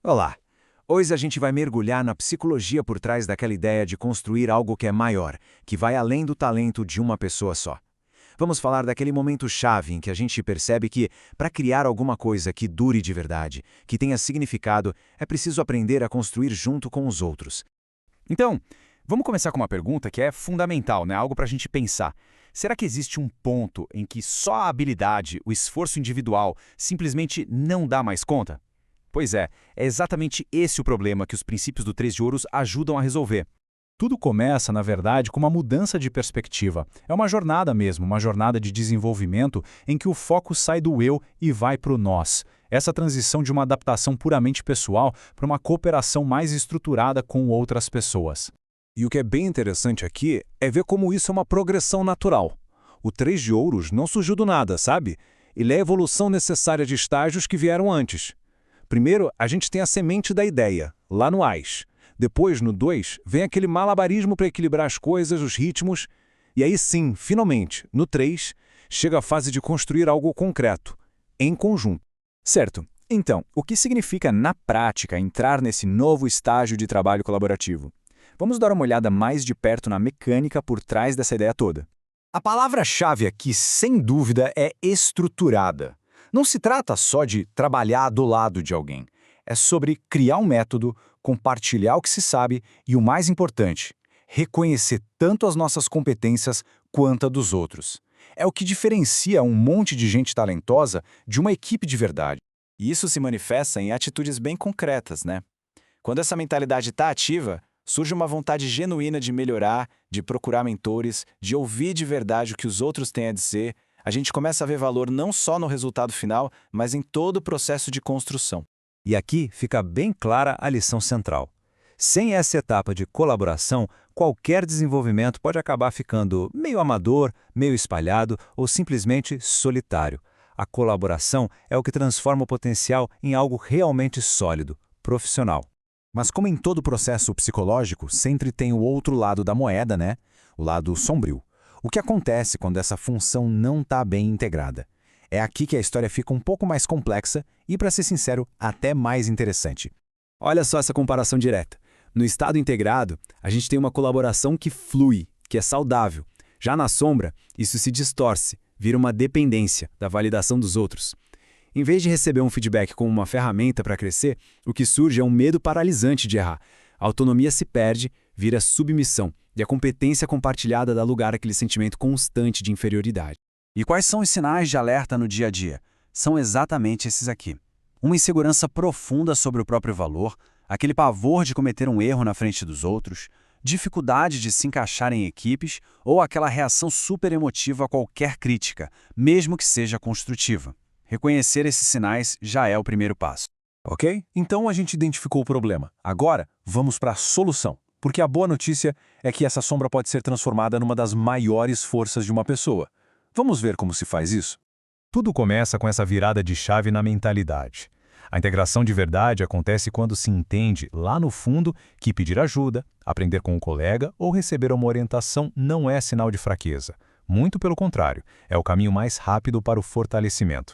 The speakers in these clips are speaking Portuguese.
Olá! Hoje a gente vai mergulhar na psicologia por trás daquela ideia de construir algo que é maior, que vai além do talento de uma pessoa só. Vamos falar daquele momento-chave em que a gente percebe que, para criar alguma coisa que dure de verdade, que tenha significado, é preciso aprender a construir junto com os outros. Então, vamos começar com uma pergunta que é fundamental, né? Algo para a gente pensar. Será que existe um ponto em que só a habilidade, o esforço individual, simplesmente não dá mais conta? Pois é exatamente esse o problema que os princípios do Três de Ouros ajudam a resolver. Tudo começa, na verdade, com uma mudança de perspectiva. É uma jornada mesmo, uma jornada de desenvolvimento em que o foco sai do eu e vai para o nós. Essa transição de uma adaptação puramente pessoal para uma cooperação mais estruturada com outras pessoas. E o que é bem interessante aqui é ver como isso é uma progressão natural. O Três de Ouros não surgiu do nada, sabe? Ele é a evolução necessária de estágios que vieram antes. Primeiro, a gente tem a semente da ideia, lá no AIS. Depois, no 2, vem aquele malabarismo para equilibrar as coisas, os ritmos. E aí sim, finalmente, no 3, chega a fase de construir algo concreto, em conjunto. Certo. Então, o que significa, na prática, entrar nesse novo estágio de trabalho colaborativo? Vamos dar uma olhada mais de perto na mecânica por trás dessa ideia toda. A palavra-chave aqui, sem dúvida, é estruturada. Não se trata só de trabalhar do lado de alguém. É sobre criar um método, compartilhar o que se sabe e, o mais importante, reconhecer tanto as nossas competências quanto a dos outros. É o que diferencia um monte de gente talentosa de uma equipe de verdade. E isso se manifesta em atitudes bem concretas, né? Quando essa mentalidade está ativa, surge uma vontade genuína de melhorar, de procurar mentores, de ouvir de verdade o que os outros têm a dizer. A gente começa a ver valor não só no resultado final, mas em todo o processo de construção. E aqui fica bem clara a lição central. Sem essa etapa de colaboração, qualquer desenvolvimento pode acabar ficando meio amador, meio espalhado ou simplesmente solitário. A colaboração é o que transforma o potencial em algo realmente sólido, profissional. Mas como em todo processo psicológico, sempre tem o outro lado da moeda, né? O lado sombrio. O que acontece quando essa função não está bem integrada? É aqui que a história fica um pouco mais complexa e, para ser sincero, até mais interessante. Olha só essa comparação direta. No estado integrado, a gente tem uma colaboração que flui, que é saudável. Já na sombra, isso se distorce, vira uma dependência da validação dos outros. Em vez de receber um feedback como uma ferramenta para crescer, o que surge é um medo paralisante de errar. A autonomia se perde, vira submissão, e a competência compartilhada dá lugar àquele sentimento constante de inferioridade. E quais são os sinais de alerta no dia a dia? São exatamente esses aqui. Uma insegurança profunda sobre o próprio valor, aquele pavor de cometer um erro na frente dos outros, dificuldade de se encaixar em equipes ou aquela reação super emotiva a qualquer crítica, mesmo que seja construtiva. Reconhecer esses sinais já é o primeiro passo. Ok? Então a gente identificou o problema. Agora, vamos para a solução. Porque a boa notícia é que essa sombra pode ser transformada numa das maiores forças de uma pessoa. Vamos ver como se faz isso? Tudo começa com essa virada de chave na mentalidade. A integração de verdade acontece quando se entende, lá no fundo, que pedir ajuda, aprender com um colega ou receber uma orientação não é sinal de fraqueza. Muito pelo contrário, é o caminho mais rápido para o fortalecimento.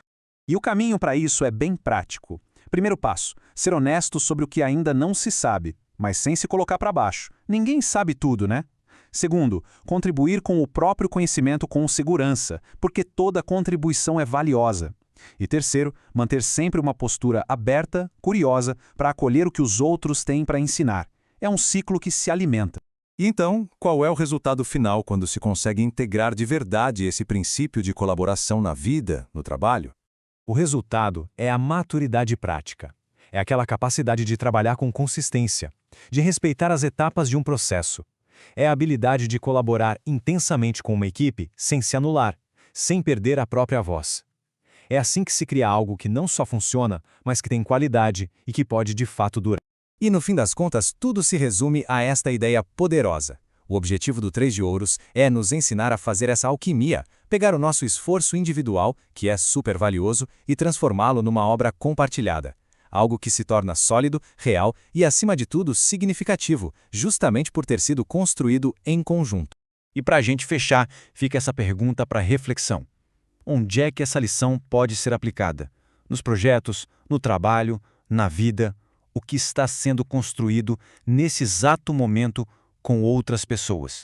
E o caminho para isso é bem prático. Primeiro passo, ser honesto sobre o que ainda não se sabe, mas sem se colocar para baixo. Ninguém sabe tudo, né? Segundo, contribuir com o próprio conhecimento com segurança, porque toda contribuição é valiosa. E terceiro, manter sempre uma postura aberta, curiosa, para acolher o que os outros têm para ensinar. É um ciclo que se alimenta. E então, qual é o resultado final quando se consegue integrar de verdade esse princípio de colaboração na vida, no trabalho? O resultado é a maturidade prática. É aquela capacidade de trabalhar com consistência, de respeitar as etapas de um processo. É a habilidade de colaborar intensamente com uma equipe sem se anular, sem perder a própria voz. É assim que se cria algo que não só funciona, mas que tem qualidade e que pode de fato durar. E no fim das contas, tudo se resume a esta ideia poderosa. O objetivo do Três de Ouros é nos ensinar a fazer essa alquimia, pegar o nosso esforço individual, que é super valioso, e transformá-lo numa obra compartilhada. Algo que se torna sólido, real e, acima de tudo, significativo, justamente por ter sido construído em conjunto. E para a gente fechar, fica essa pergunta para reflexão. Onde é que essa lição pode ser aplicada? Nos projetos, no trabalho, na vida? o que está sendo construído nesse exato momento com outras pessoas.